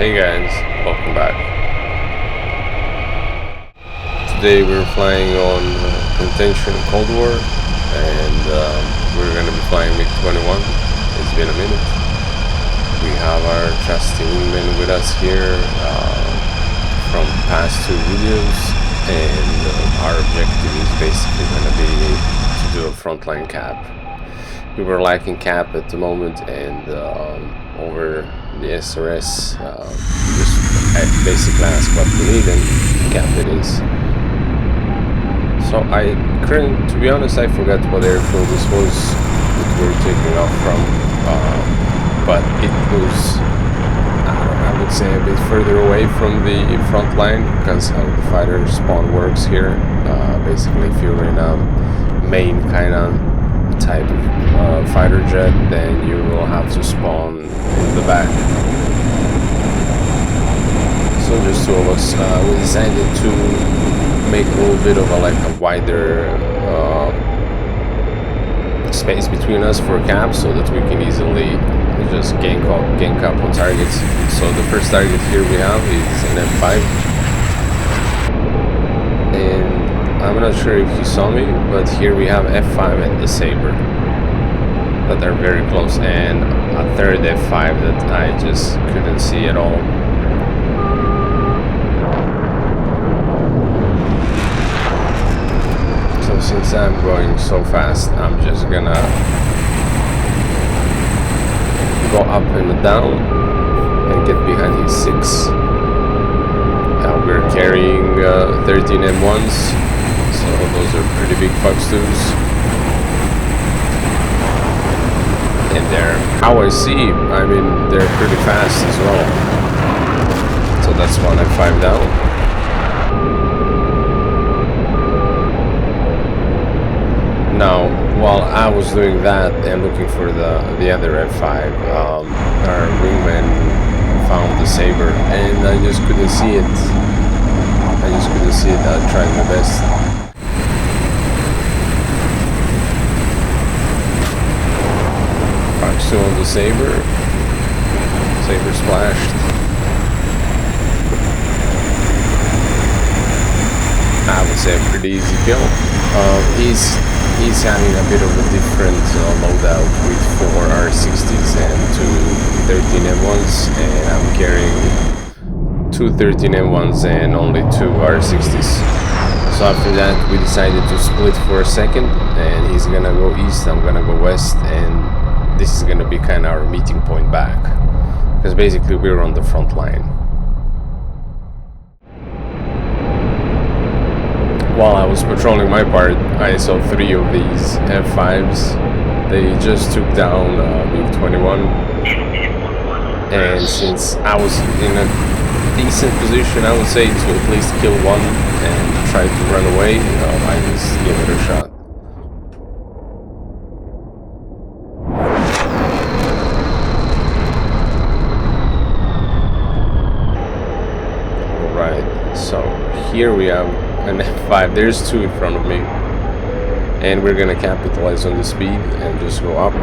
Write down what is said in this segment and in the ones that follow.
Hey guys, welcome back. Today we're flying on Contention Cold War, and we're going to be flying MiG-21. It's been a minute. We have our trusty wingmen with us here from past two videos, and our objective is basically going to be to do a frontline cap. We were lacking cap at the moment, and over the SRS just basically ask what we need and cap it is. So to be honest, I forgot what airfield this was that we were taking off from, but it was, I would say, a bit further away from the front line because how the fighter spawn works here. Basically, if you're in a main kind of type of fighter jet, then you will have to spawn in the back. So just two of us, we decided to make a little bit of a wider space between us for cap, so that we can easily just gank up on targets. So the first target here we have is an F5, and I'm not sure if you saw me, but here we have F5 and the Saber that are very close, and a third F5 that I just couldn't see at all. So since I'm going so fast, I'm just gonna go up and down and get behind his 6. Now we're carrying 13 M1s. So those are pretty big Fox 2s. And they're, how I see, I mean, they're pretty fast as well. So that's one F5 down. Now, while I was doing that and looking for the other F5, our wingman found the Saber, and I just couldn't see it. I tried my best. Still on the Saber splashed. I would say a pretty easy kill. He's having a bit of a different loadout with 4 R60s and 2 13 M1s, and I'm carrying 2 13 M1s and only 2 R60s. So after that we decided to split for a second, and he's gonna go east, I'm gonna go west, and this is gonna be kind of our meeting point back, because basically we're on the front line. While I was patrolling my part, I saw 3 of these F5s. They just took down MiG-21, and since I was in a decent position, I would say, to at least kill one and try to run away, I just gave it a shot. So here we have an F5, there's 2 in front of me, and we're gonna capitalize on the speed and just go up.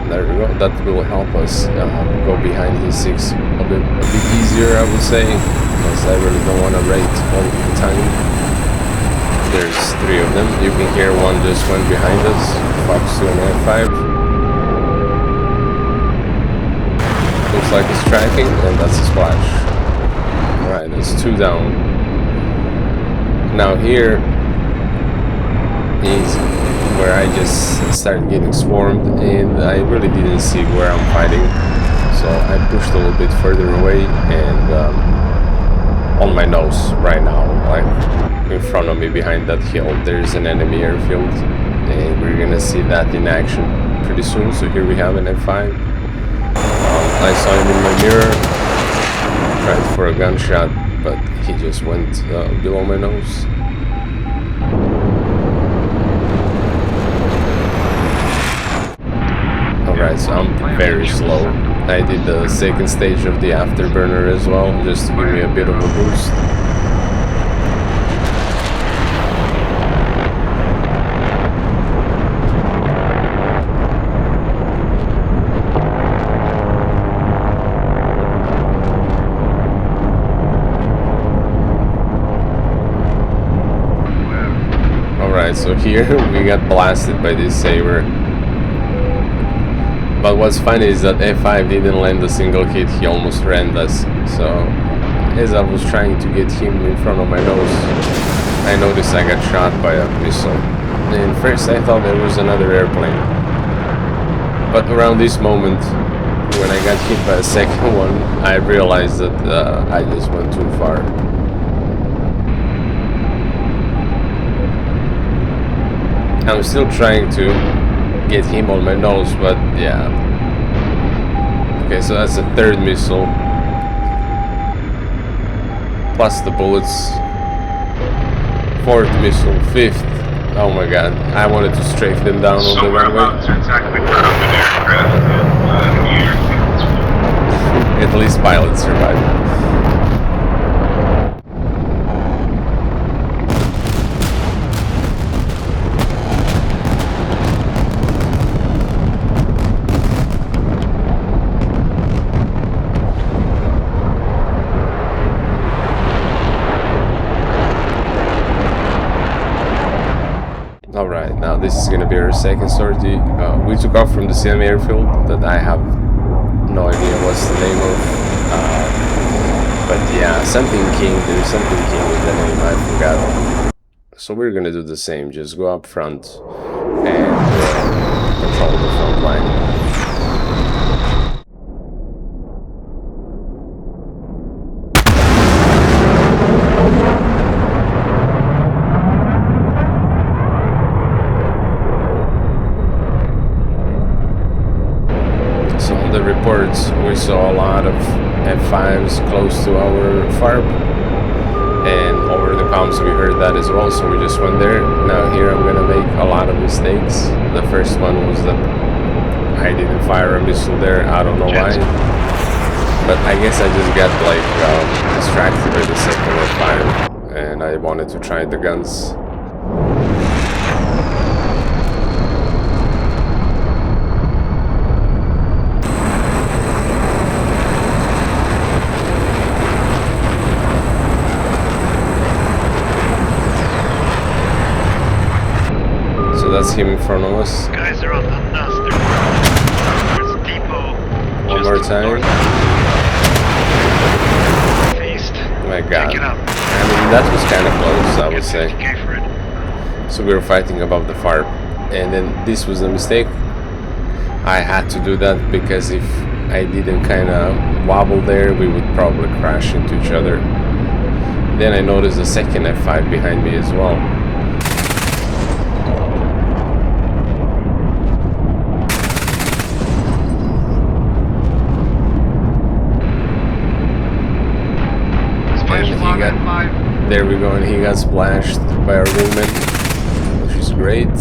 There we go, that will help us go behind his 6 a bit easier, I would say, because I really don't want to rate all the time. There's 3 of them. You can hear one just went behind us. Fox 2 and F5. Looks like it's tracking, and that's a splash. Alright, there's 2 down. Now here is where I just started getting swarmed, and I really didn't see where I'm fighting. So I pushed a little bit further away, and on my nose right now, like in front of me behind that hill, there's an enemy airfield, and we're gonna see that in action pretty soon. So here we have an F5. I saw him in my mirror, tried for a gunshot, but he just went below my nose. Alright, so I'm very slow. I did the second stage of the afterburner as well, just to give me a bit of a boost. Right, so here we got blasted by this saber. But what's funny is that F5 didn't land a single hit, he almost rammed us. So as I was trying to get him in front of my nose, I noticed I got shot by a missile. And first I thought there was another airplane. But around this moment, when I got hit by a second one, I realized that I just went too far. I'm still trying to get him on my nose, but yeah. Okay, so that's the third missile. Plus the bullets. Fourth missile, fifth. Oh my god, I wanted to strafe them down on the runway. At least pilots survived. Alright, now this is gonna be our second sortie. We took off from the same airfield that I have no idea what's the name of. But yeah, something king, there's something king with the name, I forgot. So we're gonna do the same, just go up front and control the front line. The reports, we saw a lot of F5s close to our farm, and over the comms we heard that as well, so we just went there. Now here I'm gonna make a lot of mistakes. The first one was that I didn't fire a missile there, I don't know why, but I guess I just got like distracted by the second F5 and I wanted to try the guns. That's him in front of us. Guys are on the nose. There's depot. One more time. Feast. Oh my god. Pick it up. I mean, that was kind of close, I would say. So we were fighting above the farm. And then this was a mistake. I had to do that because if I didn't kind of wobble there, we would probably crash into each other. Then I noticed the second F5 behind me as well. There we go, and he got splashed by our wingman, which is great.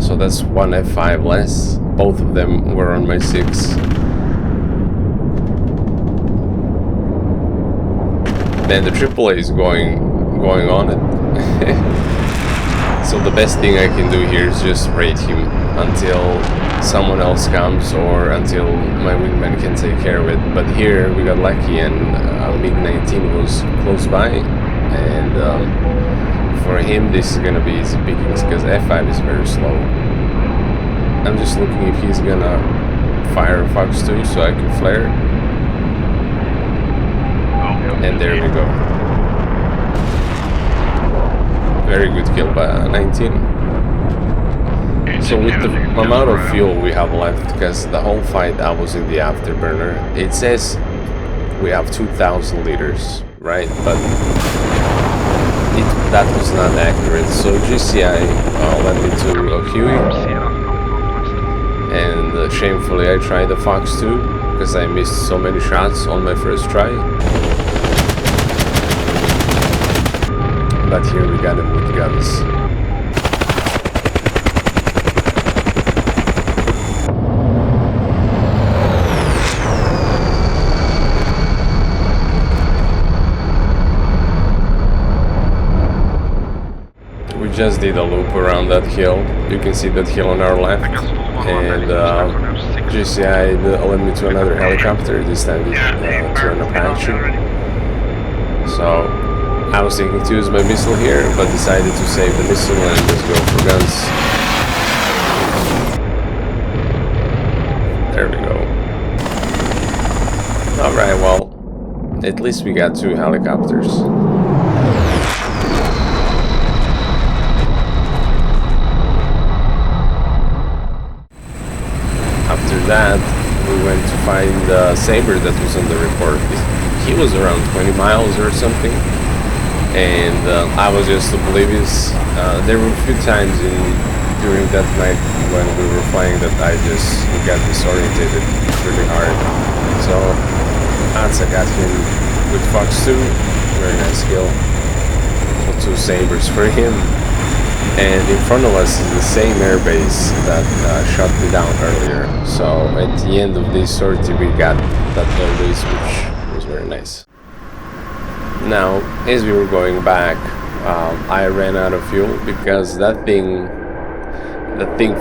So that's one F5 less. Both of them were on my 6. Then the AAA is going on it. So the best thing I can do here is just raid him until someone else comes or until my wingman can take care of it. But here we got lucky and MiG-19 was close by, and for him this is gonna be easy pickings because F5 is very slow. I'm just looking if he's gonna fire a Fox 2 so I can flare. And there we go. Very good kill by 19. So with the amount of fuel we have left, because the whole fight I was in the afterburner, it says we have 2,000 liters, right? But that was not accurate. So GCI led me to a Huey, and shamefully I tried the Fox 2 because I missed so many shots on my first try. But here we got him with guns. We just did a loop around that hill. You can see that hill on our left, and GCI led me to another helicopter, this time to an Apache. So I was thinking to use my missile here, but decided to save the missile and just go for guns. There we go. Alright, well, at least we got 2 helicopters. After that, we went to find Saber that was on the report. He was around 20 miles or something. And I was just oblivious. There were a few times during that night when we were flying that I just got disorientated really hard. So I got him with Fox 2, very nice kill. 2 Sabers for him. And in front of us is the same airbase that shot me down earlier. So at the end of this sortie we got that airbase, which was very nice. Now, as we were going back, I ran out of fuel because that thing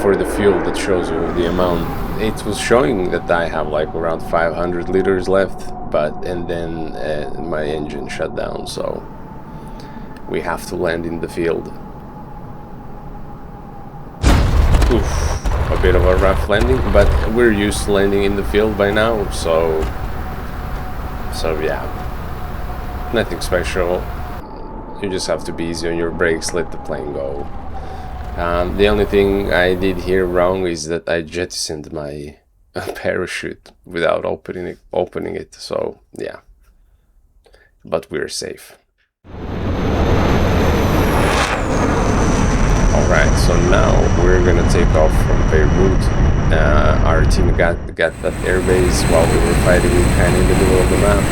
for the fuel that shows you the amount, it was showing that I have like around 500 liters left, and then my engine shut down, so we have to land in the field. Oof, a bit of a rough landing, but we're used to landing in the field by now, so yeah. Nothing special. You just have to be easy on your brakes, let the plane go. The only thing I did here wrong is that I jettisoned my parachute without opening it. So yeah, but we're safe. Alright, so now we're gonna take off from Beirut. Our team got that airbase while we were fighting kind of in the middle of the map.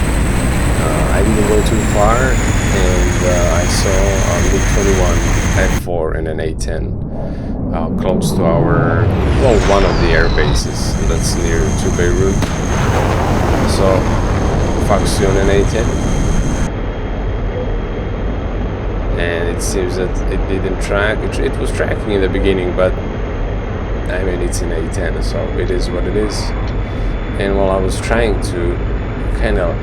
I didn't go too far, and I saw a MiG-21 F4 and an A-10 close to our, well, one of the air bases that's near to Beirut. So, Fox 2 and an A-10. And it seems that it didn't track. It was tracking in the beginning, but I mean, it's an A-10, so it is what it is. And while I was trying to kind of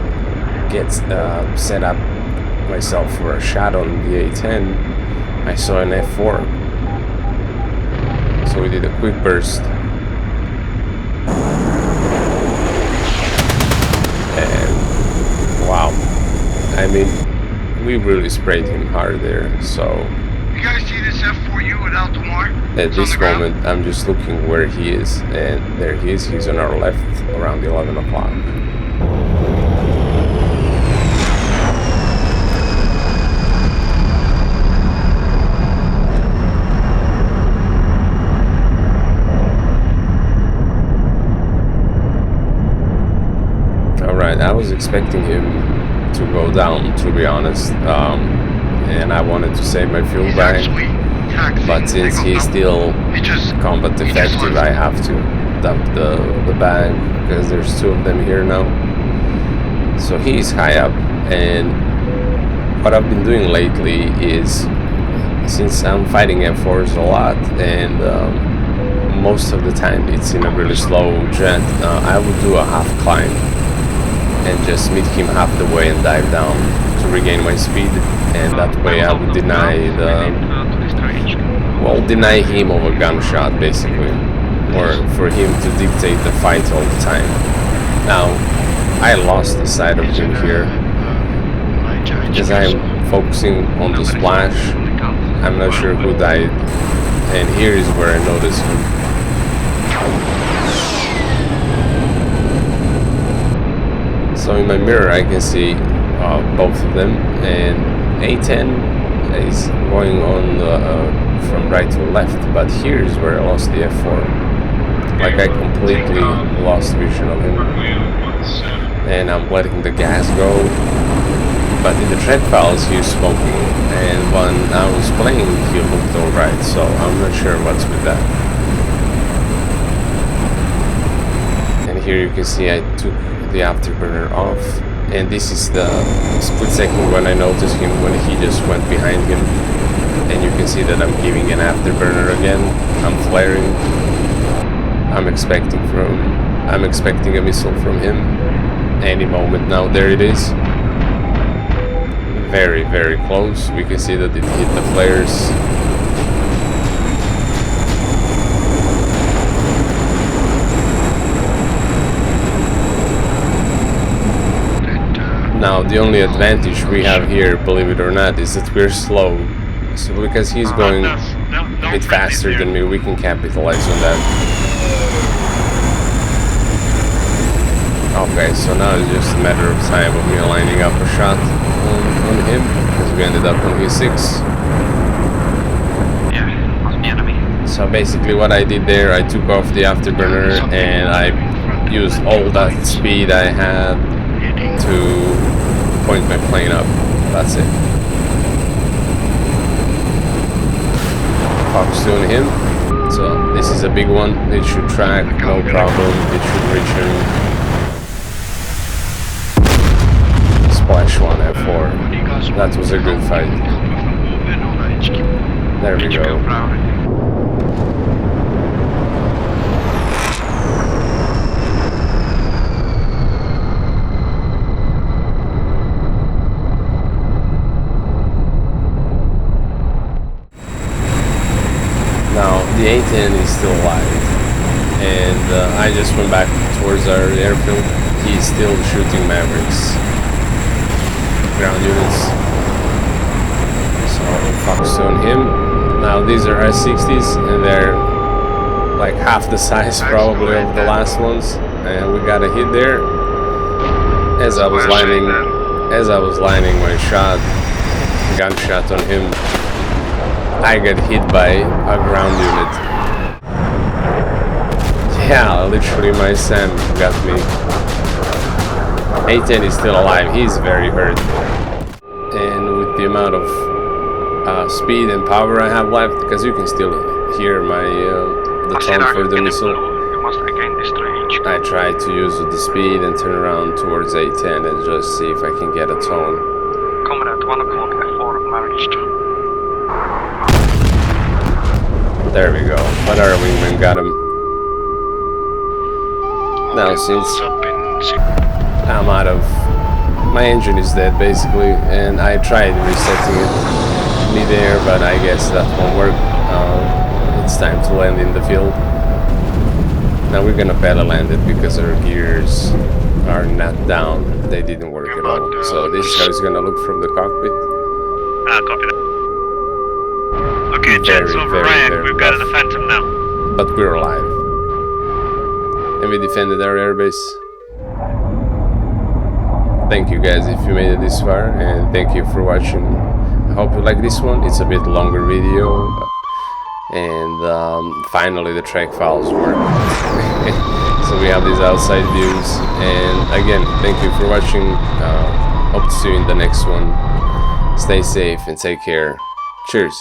get set up myself for a shot on the A-10, I saw an F4. So we did a quick burst. And wow, I mean, we really sprayed him hard there, so... You guys see this F4U at Altamar? At this moment, I'm just looking where he is, and there he is. He's on our left, around 11 o'clock. Alright, I was expecting him to go down, to be honest, and I wanted to save my fuel bag, but since he's still combat effective, I have to dump the bag, because there's 2 of them here now. So he's high up, and what I've been doing lately is, since I'm fighting F4s a lot, and most of the time it's in a really slow jet, I would do a half climb and just meet him half the way and dive down to regain my speed, and that way I would deny him of a gunshot, basically, or for him to dictate the fight all the time. Now, I lost the sight of him here, as I'm focusing on the splash. I'm not sure who died, and here is where I noticed him. So in my mirror I can see both of them, and A-10 is going on from right to left, but here is where I lost the F4. Like, I completely lost vision of him, and I'm letting the gas go, but in the track files he's smoking, and when I was playing he looked alright, so I'm not sure what's with that. And here you can see I took the afterburner off, and this is the split second when I noticed him, when he just went behind him, and you can see that I'm giving an afterburner again. I'm flaring. I'm expecting a missile from him any moment now. There it is. very, very close. We can see that it hit the flares. Now the only advantage we have here, believe it or not, is that we're slow. So because he's going a bit faster than me, we can capitalize on that. Okay, so now it's just a matter of time of me lining up a shot on him, because we ended up on his 6. Yeah, must be enemy. So basically what I did there, I took off the afterburner and I used all that speed I had to point my plane up. That's it. Focus on him. So this is a big one. It should track, no problem. It should reach him. Splash 1 F4. That was a good fight. There we go. Now the A-10 is still alive, and I just went back towards our airfield. He's still shooting Mavericks, ground units. So focus on him. Now these are S60s, and they're like half the size probably of the last ones, and we got a hit there. As I was lining my gunshot on him, I got hit by a ground unit. Yeah, literally my SAM got me. A-10 is still alive, he's very hurt. And with the amount of speed and power I have left, because you can still hear my the tone for the missile, I try to use the speed and turn around towards A-10 and just see if I can get a tone. Comrade 1 o'clock F4 managed. There we go. But our wingman got him. Now since I'm out of... my engine is dead basically, and I tried resetting it mid-air, but I guess that won't work. It's time to land in the field. Now we're gonna pedal land it because our gears are not down. They didn't work at all. So this is how it's gonna look from the cockpit. Copy that. Okay, Jet's overran. We've got the Phantom now. But we're alive. And we defended our airbase. Thank you guys if you made it this far, and thank you for watching. I hope you like this one. It's a bit longer video. And finally the track files work. So we have these outside views. And again, thank you for watching. Hope to see you in the next one. Stay safe and take care. Cheers.